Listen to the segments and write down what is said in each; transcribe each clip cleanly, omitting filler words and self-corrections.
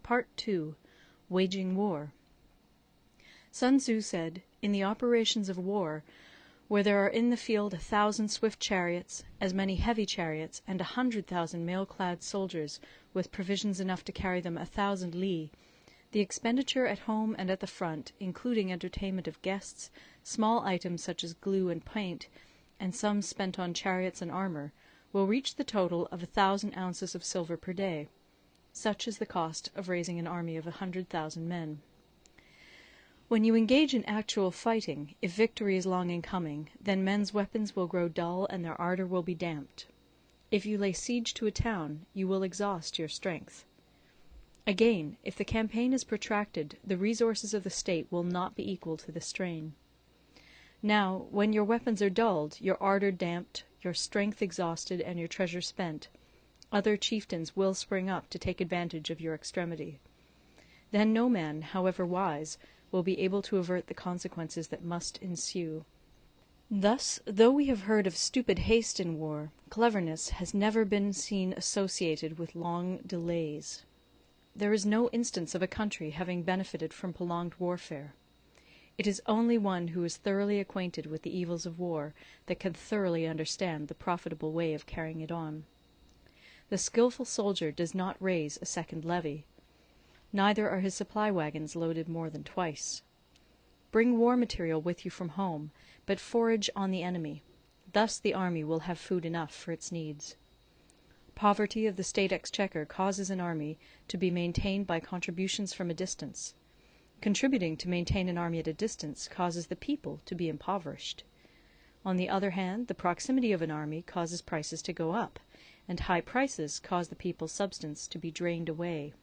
Part 2. Waging War. Sun Tzu said, "In the operations of war, where there are in the field 1,000 swift chariots, as many heavy chariots, and 100,000 mail-clad soldiers, with provisions enough to carry them 1,000 li, the expenditure at home and at the front, including entertainment of guests, small items such as glue and paint, and sums spent on chariots and armour, will reach the total of 1,000 ounces of silver per day. Such is the cost of raising an army of 100,000 men." When you engage in actual fighting, if victory is long in coming, then men's weapons will grow dull and their ardour will be damped. If you lay siege to a town, you will exhaust your strength. Again, if the campaign is protracted, the resources of the state will not be equal to the strain. Now, when your weapons are dulled, your ardour damped, your strength exhausted, and your treasure spent, other chieftains will spring up to take advantage of your extremity. Then no man, however wise, will be able to avert the consequences that must ensue. Thus, though we have heard of stupid haste in war, cleverness has never been seen associated with long delays. There is no instance of a country having benefited from prolonged warfare. It is only one who is thoroughly acquainted with the evils of war that can thoroughly understand the profitable way of carrying it on. The skilful soldier does not raise a second levy. Neither are his supply wagons loaded more than twice. Bring war material with you from home, but forage on the enemy. Thus the army will have food enough for its needs. Poverty of the state exchequer causes an army to be maintained by contributions from a distance. Contributing to maintain an army at a distance causes the people to be impoverished. On the other hand, the proximity of an army causes prices to go up, and high prices cause the people's substance to be drained away.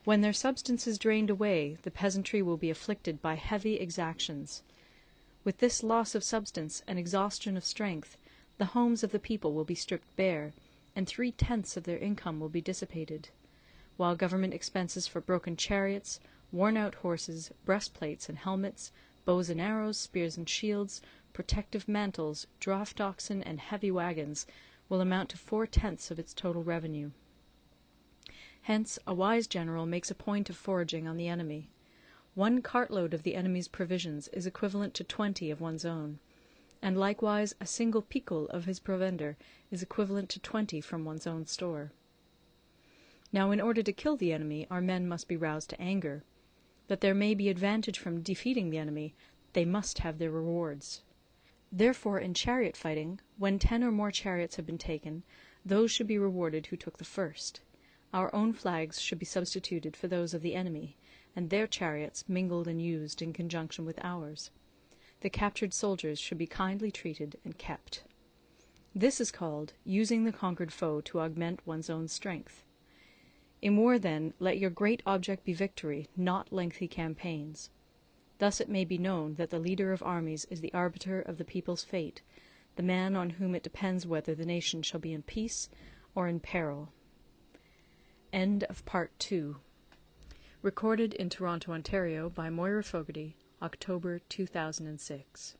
When their substance is drained away, the peasantry will be afflicted by heavy exactions. With this loss of substance and exhaustion of strength, the homes of the people will be stripped bare, and 3/10 of their income will be dissipated, while government expenses for broken chariots, worn-out horses, breastplates and helmets, bows and arrows, spears and shields, protective mantles, draught oxen, and heavy wagons will amount to 4/10 of its total revenue. Hence a wise general makes a point of foraging on the enemy. 1 cartload of the enemy's provisions is equivalent to 20 of one's own, and likewise a single picul of his provender is equivalent to 20 from one's own store. Now in order to kill the enemy, our men must be roused to anger. That there may be advantage from defeating the enemy, they must have their rewards. Therefore in chariot fighting, when 10 or more chariots have been taken, those should be rewarded who took the first. Our own flags should be substituted for those of the enemy, and their chariots mingled and used in conjunction with ours. The captured soldiers should be kindly treated and kept. This is called using the conquered foe to augment one's own strength. In war, then, let your great object be victory, not lengthy campaigns. Thus it may be known that the leader of armies is the arbiter of the people's fate, the man on whom it depends whether the nation shall be in peace or in peril. End of Part 2. Recorded in Toronto, Ontario by Moira Fogarty, October 2006.